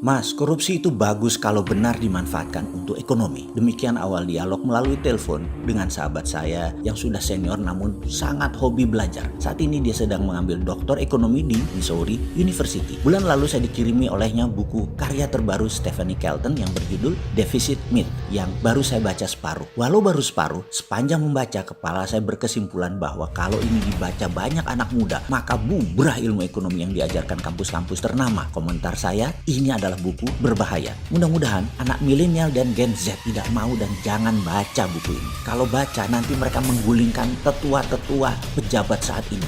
Mas, korupsi itu bagus kalau benar dimanfaatkan untuk ekonomi. Demikian awal dialog melalui telepon dengan sahabat saya yang sudah senior namun sangat hobi belajar. Saat ini dia sedang mengambil doktor ekonomi di Missouri University. Bulan lalu saya dikirimi olehnya buku karya terbaru Stephanie Kelton yang berjudul Deficit Myth yang baru saya baca separuh. Walau baru separuh, sepanjang membaca kepala saya berkesimpulan bahwa kalau ini dibaca banyak anak muda, maka bubrah ilmu ekonomi yang diajarkan kampus-kampus ternama. Komentar saya, ini adalah buku berbahaya. Mudah-mudahan anak milenial dan Gen Z tidak mau dan jangan baca buku ini. Kalau baca nanti mereka menggulingkan tetua-tetua pejabat saat ini.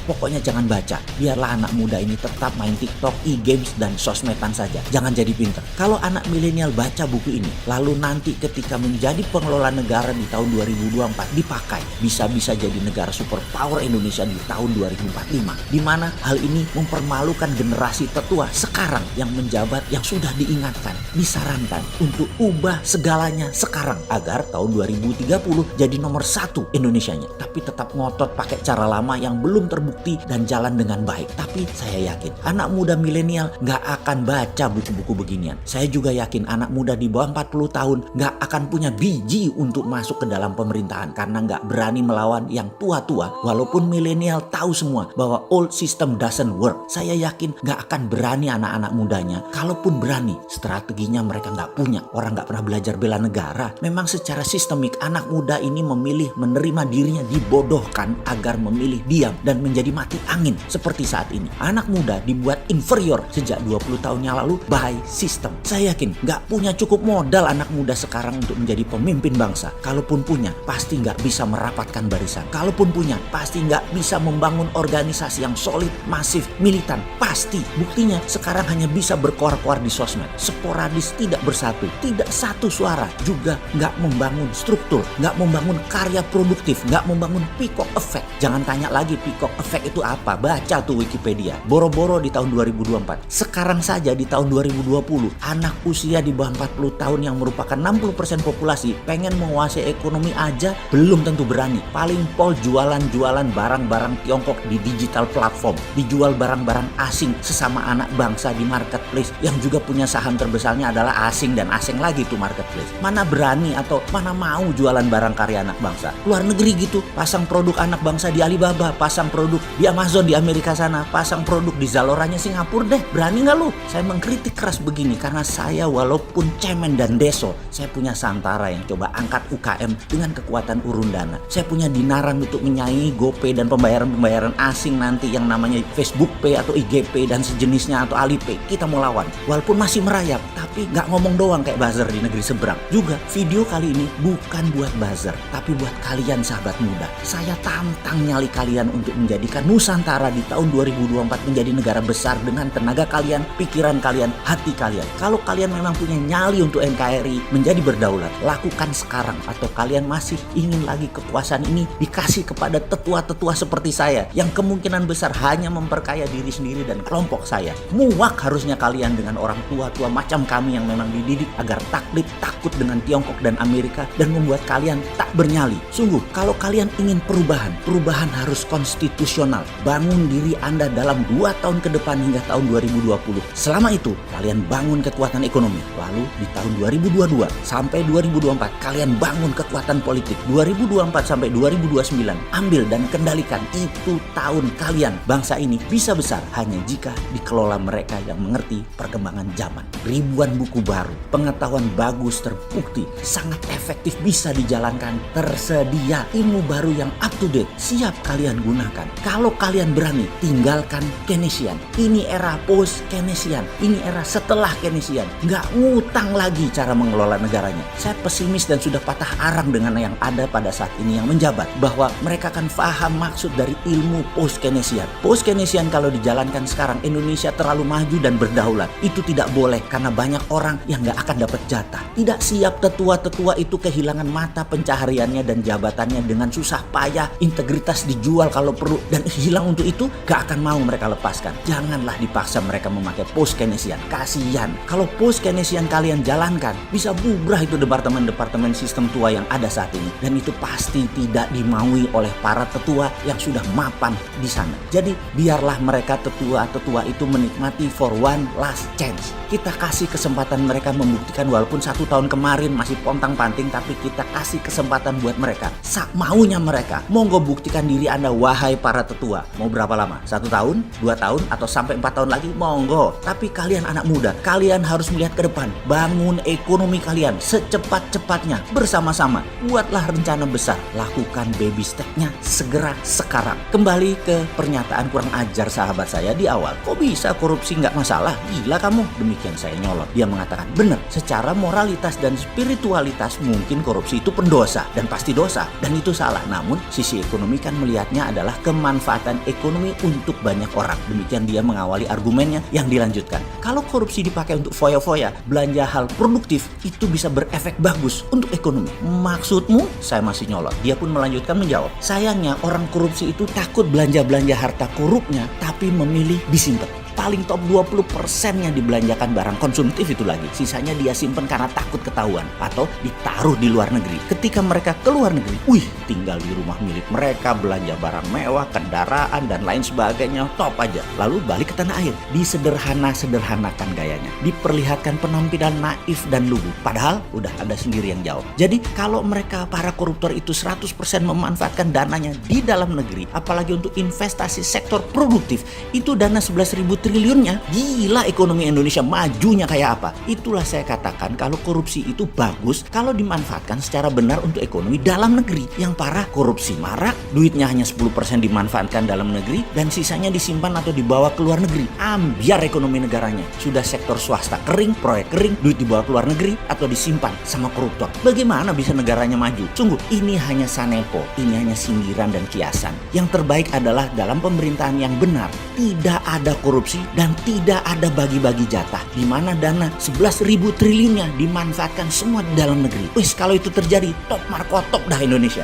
Pokoknya jangan baca. Biarlah anak muda ini tetap main TikTok, e-games dan sosmedan saja. Jangan jadi pinter. Kalau anak milenial baca buku ini, lalu nanti ketika menjadi pengelola negara di tahun 2024 dipakai, bisa-bisa jadi negara superpower Indonesia di tahun 2045. Di mana hal ini mempermalukan generasi tetua sekarang yang menjabat, yang sudah diingatkan, disarankan untuk ubah segalanya sekarang agar tahun 2030 jadi nomor 1 Indonesianya. Tapi tetap ngotot pakai cara lama yang belum terbukti dan jalan dengan baik. Tapi saya yakin anak muda milenial gak akan baca buku-buku beginian. Saya juga yakin anak muda di bawah 40 tahun gak akan punya biji untuk masuk ke dalam pemerintahan karena gak berani melawan yang tua-tua. Walaupun milenial tahu semua bahwa old system doesn't work, saya yakin gak akan berani anak-anak mudanya. Kalaupun berani, strateginya mereka nggak punya. Orang nggak pernah belajar bela negara. Memang secara sistemik anak muda ini memilih menerima dirinya dibodohkan agar memilih diam dan menjadi mati angin seperti saat ini. Anak muda dibuat inferior sejak 20 tahun yang lalu by sistem. Saya yakin nggak punya cukup modal anak muda sekarang untuk menjadi pemimpin bangsa. Kalaupun punya, pasti nggak bisa merapatkan barisan. Kalaupun punya, pasti nggak bisa membangun organisasi yang solid, masif, militan. Pasti. Buktinya sekarang hanya bisa berkoar-koar di sosmed, sporadis, tidak bersatu, tidak satu suara, juga nggak membangun struktur, nggak membangun karya produktif, nggak membangun peacock effect. Jangan tanya lagi peacock effect itu apa, baca tuh Wikipedia. Boro-boro di tahun 2024. Sekarang saja di tahun 2020, anak usia di bawah 40 tahun yang merupakan 60% populasi pengen menguasai ekonomi aja belum tentu berani. Paling pol jualan-jualan barang-barang Tiongkok di digital platform, dijual barang-barang asing sesama anak bangsa di marketplace yang juga punya saham terbesarnya adalah asing dan asing lagi tuh marketplace. Mana berani atau mana mau jualan barang karya anak bangsa. Luar negeri gitu, pasang produk anak bangsa di Alibaba, pasang produk di Amazon di Amerika sana, pasang produk di Zaloranya Singapura deh. Berani nggak lu? Saya mengkritik keras begini karena saya walaupun cemen dan deso, saya punya Santara yang coba angkat UKM dengan kekuatan urun dana. Saya punya Dinaran untuk menyaingi GoPay dan pembayaran asing nanti yang namanya Facebook Pay atau IGP dan sejenisnya atau Alipay. Kita mau lawan. Walaupun masih merayap, tapi nggak ngomong doang kayak buzzer di negeri seberang. Juga video kali ini bukan buat buzzer, tapi buat kalian sahabat muda. Saya tantang nyali kalian untuk menjadikan Nusantara di tahun 2024 menjadi negara besar dengan tenaga kalian, pikiran kalian, hati kalian. Kalau kalian memang punya nyali untuk NKRI menjadi berdaulat, lakukan sekarang. Atau kalian masih ingin lagi kekuasaan ini dikasih kepada tetua-tetua seperti saya yang kemungkinan besar hanya memperkaya diri sendiri dan kelompok saya. Muak harusnya kalian dengan orang tua-tua macam kami yang memang dididik agar taklid, takut dengan Tiongkok dan Amerika dan membuat kalian tak bernyali. Sungguh, kalau kalian ingin perubahan harus konstitusional. Bangun diri Anda dalam 2 tahun ke depan hingga tahun 2020. Selama itu, kalian bangun kekuatan ekonomi. Lalu di tahun 2022 sampai 2024, kalian bangun kekuatan politik. 2024 sampai 2029, ambil dan kendalikan. Itu tahun kalian. Bangsa ini bisa besar hanya jika dikelola mereka yang mengerti perkembangan zaman. Ribuan buku baru, pengetahuan bagus terbukti, sangat efektif bisa dijalankan, tersedia ilmu baru yang up to date, siap kalian gunakan. Kalau kalian berani, tinggalkan Keynesian. Ini era post Keynesian, ini era setelah Keynesian. Nggak ngutang lagi cara mengelola negaranya. Saya pesimis dan sudah patah arang dengan yang ada pada saat ini yang menjabat, bahwa mereka akan paham maksud dari ilmu post Keynesian. Post Keynesian kalau dijalankan sekarang, Indonesia terlalu maju dan berdaulat. Itu tidak boleh karena banyak orang yang gak akan dapat jatah. Tidak siap tetua-tetua itu kehilangan mata pencahariannya dan jabatannya dengan susah payah, integritas dijual kalau perlu, dan hilang untuk itu gak akan mau mereka lepaskan. Janganlah dipaksa mereka memakai post Keynesian. Kasihan. Kalau post Keynesian kalian jalankan, bisa bubrah itu departemen-departemen sistem tua yang ada saat ini. Dan itu pasti tidak dimaui oleh para tetua yang sudah mapan di sana. Jadi biarlah mereka tetua-tetua itu menikmati for one last chance. Kita kasih kesempatan mereka membuktikan, walaupun 1 tahun kemarin masih pontang-panting, tapi kita kasih kesempatan buat mereka. Maunya mereka. Monggo buktikan diri Anda, wahai para tetua. Mau berapa lama? 1 tahun? 2 tahun? Atau sampai 4 tahun lagi? Monggo. Tapi kalian anak muda, kalian harus melihat ke depan. Bangun ekonomi kalian secepat-cepatnya bersama-sama. Buatlah rencana besar. Lakukan baby step-nya segera sekarang. Kembali ke pernyataan kurang ajar sahabat saya di awal. Kok bisa korupsi nggak masalah? Gila kamu. Demikian saya nyolot. Dia mengatakan, benar, secara moralitas dan spiritualitas mungkin korupsi itu pendosa dan pasti dosa, dan itu salah. Namun sisi ekonomi kan melihatnya adalah kemanfaatan ekonomi untuk banyak orang. Demikian dia mengawali argumennya yang dilanjutkan. Kalau korupsi dipakai untuk foya-foya, belanja hal produktif, itu bisa berefek bagus untuk ekonomi. Maksudmu? Saya masih nyolot. Dia pun melanjutkan menjawab, sayangnya orang korupsi itu takut belanja-belanja harta korupnya, tapi memilih disimpan. Paling top 20%-nya dibelanjakan barang konsumtif itu lagi. Sisanya dia simpen karena takut ketahuan atau ditaruh di luar negeri. Ketika mereka ke luar negeri, tinggal di rumah milik mereka, belanja barang mewah, kendaraan, dan lain sebagainya, top aja. Lalu balik ke tanah air, disederhanakan gayanya. Diperlihatkan penampilan naif dan lugu. Padahal udah Anda sendiri yang jawab. Jadi kalau mereka para koruptor itu 100% memanfaatkan dananya di dalam negeri, apalagi untuk investasi sektor produktif, itu dana 11.000 triliunnya, gila ekonomi Indonesia majunya kayak apa. Itulah saya katakan kalau korupsi itu bagus kalau dimanfaatkan secara benar untuk ekonomi dalam negeri. Yang parah korupsi marak, duitnya hanya 10% dimanfaatkan dalam negeri dan sisanya disimpan atau dibawa ke luar negeri. Ambiar ekonomi negaranya. Sudah sektor swasta kering, proyek kering, duit dibawa ke luar negeri atau disimpan sama koruptor. Bagaimana bisa negaranya maju? Sungguh, ini hanya sanepo, ini hanya sindiran dan kiasan. Yang terbaik adalah dalam pemerintahan yang benar, tidak ada korupsi dan tidak ada bagi-bagi jatah, di mana dana 11.000 triliunnya dimanfaatkan semua di dalam negeri. Kalau itu terjadi, top markotop dah Indonesia.